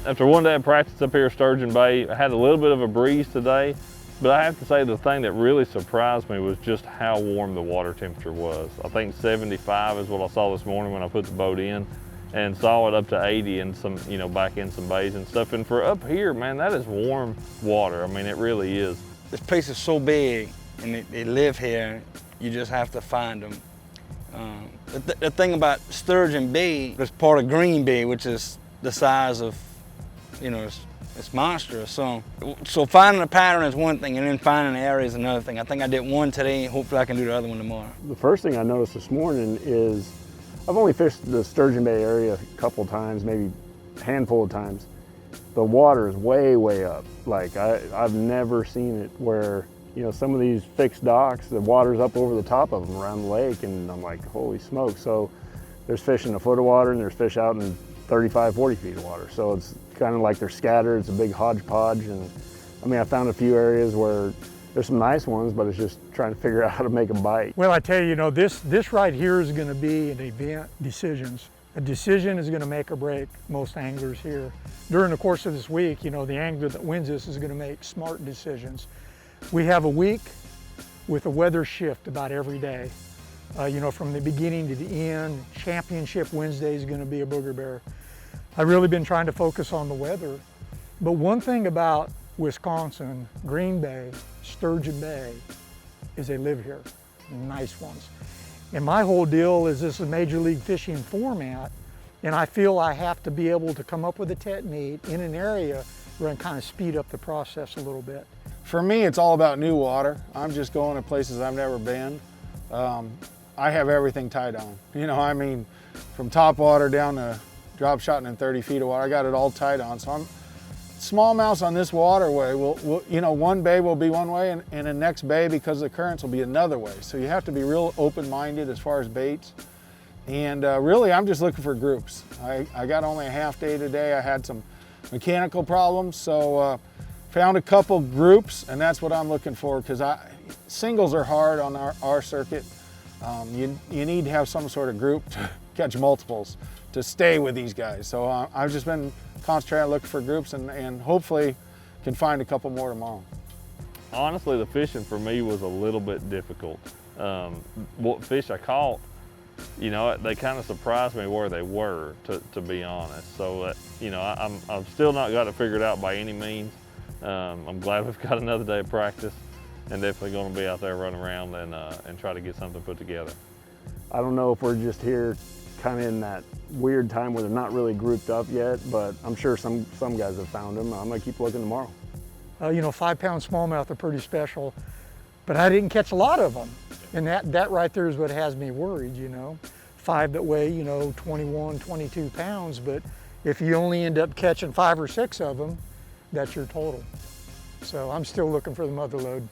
After one day of practice up here at Sturgeon Bay, I had a little bit of a breeze today, but I have to say the thing that really surprised me was just how warm the water temperature was. I think 75 is what I saw this morning when I put the boat in, and saw it up to 80 and some, you know, back in some bays and stuff. And for up here, man, that is warm water. I mean, it really is. This place is so big, and they live here. You just have to find them. The thing about Sturgeon Bay, it's part of Green Bay, which is the size of, you know, it's monstrous. So finding a pattern is one thing, and then finding an area is another thing. I think I did one today, hopefully I can do the other one tomorrow. The first thing I noticed this morning is, I've only fished the Sturgeon Bay area a couple times, maybe a handful of times. The water is way, way up. Like I've never seen it where, you know, some of these fixed docks, the water's up over the top of them around the lake, and I'm like, holy smoke. So there's fish in a foot of water, and there's fish out in 35, 40 feet of water. So it's kind of like they're scattered. It's a big hodgepodge. And I mean, I found a few areas where there's some nice ones, but it's just trying to figure out how to make them bite. Well, I tell you, you know, this right here is going to be an event decisions. A decision is going to make or break most anglers here. During the course of this week, you know, the angler that wins this is going to make smart decisions. We have a week with a weather shift about every day. You know, from the beginning to the end. Championship Wednesday is going to be a booger bear. I've really been trying to focus on the weather. But one thing about Wisconsin, Green Bay, Sturgeon Bay, is they live here, nice ones. And my whole deal is this is a Major League Fishing format, and I feel I have to be able to come up with a technique in an area where I can kind of speed up the process a little bit. For me, it's all about new water. I'm just going to places I've never been. I have everything tied on. You know, I mean, from top water down to drop shotting in 30 feet of water, I got it all tied on. So I'm smallmouths on this waterway will, you know, one bay will be one way, and the next bay, because of the currents, will be another way. So you have to be real open-minded as far as baits. And really, I'm just looking for groups. I got only a half day today. I had some mechanical problems, so found a couple groups, and that's what I'm looking for, because singles are hard on our circuit. You need to have some sort of group to catch multiples to stay with these guys. So I've just been concentrating on looking for groups, and hopefully can find a couple more tomorrow. Honestly, the fishing for me was a little bit difficult. What fish I caught, you know, they kind of surprised me where they were, to be honest. So, you know, I've still not got it figured out by any means. I'm glad we've got another day of practice, and definitely going to be out there running around and try to get something put together. I don't know if we're just here kind of in that weird time where they're not really grouped up yet, but I'm sure some guys have found them. I'm going to keep looking tomorrow. You know, 5-pound smallmouth are pretty special, but I didn't catch a lot of them. And that right there is what has me worried, you know. 5 that weigh, you know, 21, 22 pounds, but if you only end up catching 5 or 6 of them, that's your total. So I'm still looking for the mother lode.